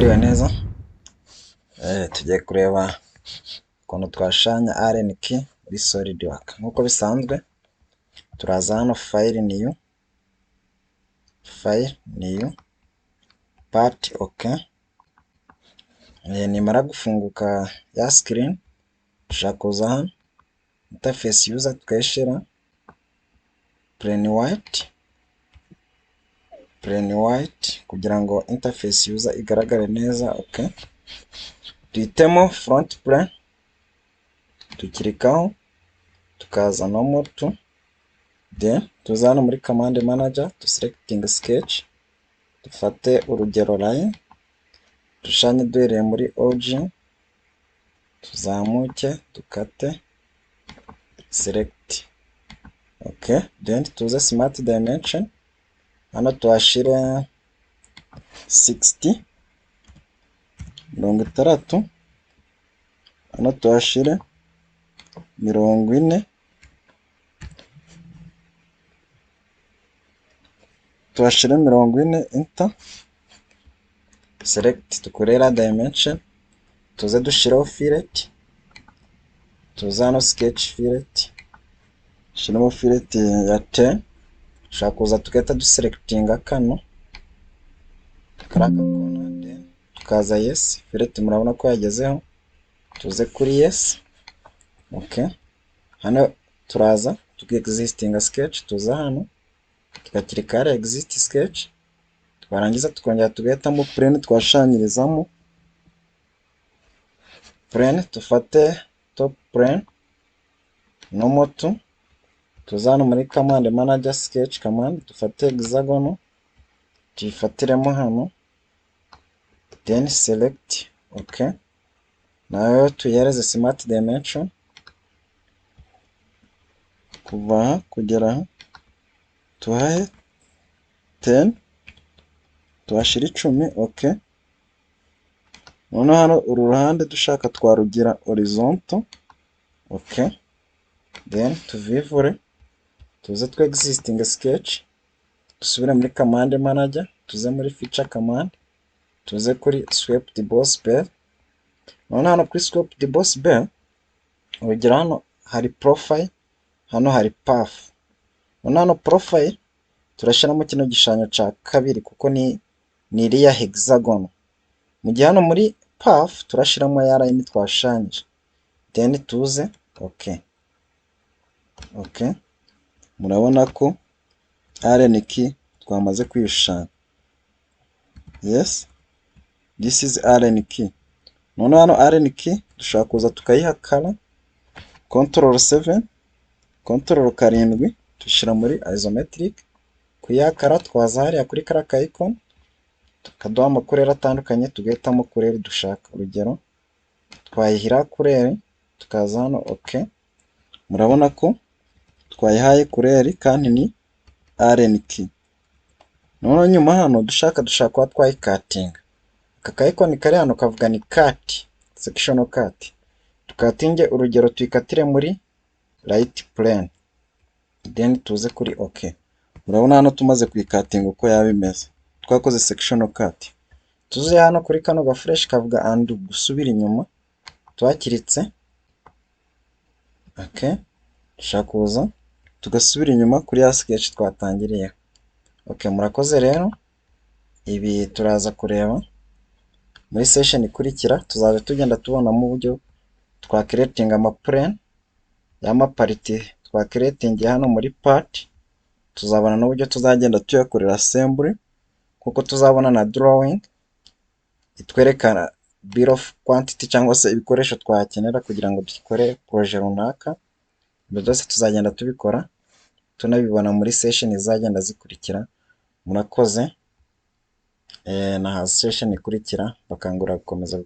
Mwiriwe neza. Tugiye kureba ukuntu twashushanya RN key muri Solidwork. Nk'uko bisanzwe turaza hano file new part okay. Nimara gufunguka ya screen dushaka kuza hano interface user tweshera plain white kugira ngo interface user igaragare neza. Okay, duhitemo front plane, tukirikaho tukaza no to, then tuzana muri command manager to selecting sketch, dufate urugero line dushushanye duhereye muri origin, tuzamuke dukate select. Okay, then tuze smart dimension, hano tuhashire 60 60, hano tuhashire 40, tuhashire 40, enter select, tukorera dimension, tuze dushiraho fillet, tuza hano sketch fillet, shiramo fillet ya 10, dushaka kuza tugahita duselectinga kano karaka kona, then tukaza yes fillet, murabona ko yagezeho, tuze kuri yes. Okay, hano turaza existing sketch, tuza hano tukakirikara exist sketch, twarangiza tukongera tugahitamo plane twashanyirizamo plane, tufate top plane no to, tuza hano muri command manager sketch command, dufate hexagon tuyifatiremo hano, then select. Okay, nayo tuyereze smart dimension kuva kugera tuhahe 10, tuhashira 10. Okay, none hano uru ruhande dushaka twarugira horizontal. Okay, then tuvivure tuze existing sketch, dusubire muri command manager, tuze muri feature command, tuze kuri swept boss bevel. None hano kuri swept boss bevel urugero hano hari profile, hano hari path. None hano profile turashiramo kino gishushanyo ca kabiri kuko ni iriya hexagon, mu gihe hano muri path turashiramo ya line twashushanyije, then tuze okay, murabona ko RN key twamaze kwishushanya. Yes, this is RN key. None hano RN key dushaka kuza tukayiha color, control 7 control 7 tushira muri isometric, kuyakara twaza hariya kuri kara icon tukaduha amakureri atandukanye, tugahitamo kureri dushaka. Urugero twayihira kureri, tukaza hano okay, murabona ko twayihaye kureri kandi ni RN key. None nyuma hano dushaka kuba twayikatinga, aka icon kari hano kavuga ni cut, sectional cut, tukatinge urugero tuyikatire muri right plane, then tuze kuri okay. Murabona hano tumaze kuyikatinga uko yabimeze, twakoze sectional cut. Tuze hano kuri kano ga fresh kavuga undo, gusubira inyuma, twakiritse. Okay, shakuza tugasubira inyuma kuri ya sketch twatangiriye. Okay, murakoze rero. Ibi turaza kureba muri session ikurikira, tuzaje tugenda tubona mu buryo twa creating ama plane y'ama party twa creating hano muri part, tuzabona n'uburyo tuzagenda tuyakorera assembly, kuko tuzabona na drawing itwerekana bill of quantity cyangwa se ibikoresho twakenera kugira ngo dukore projet runaka. Ibyo byose tuzagenda tubikora tunabibona muri session izagenda zikurikira. Murakoze, na session ikurikira bakangura gukomeza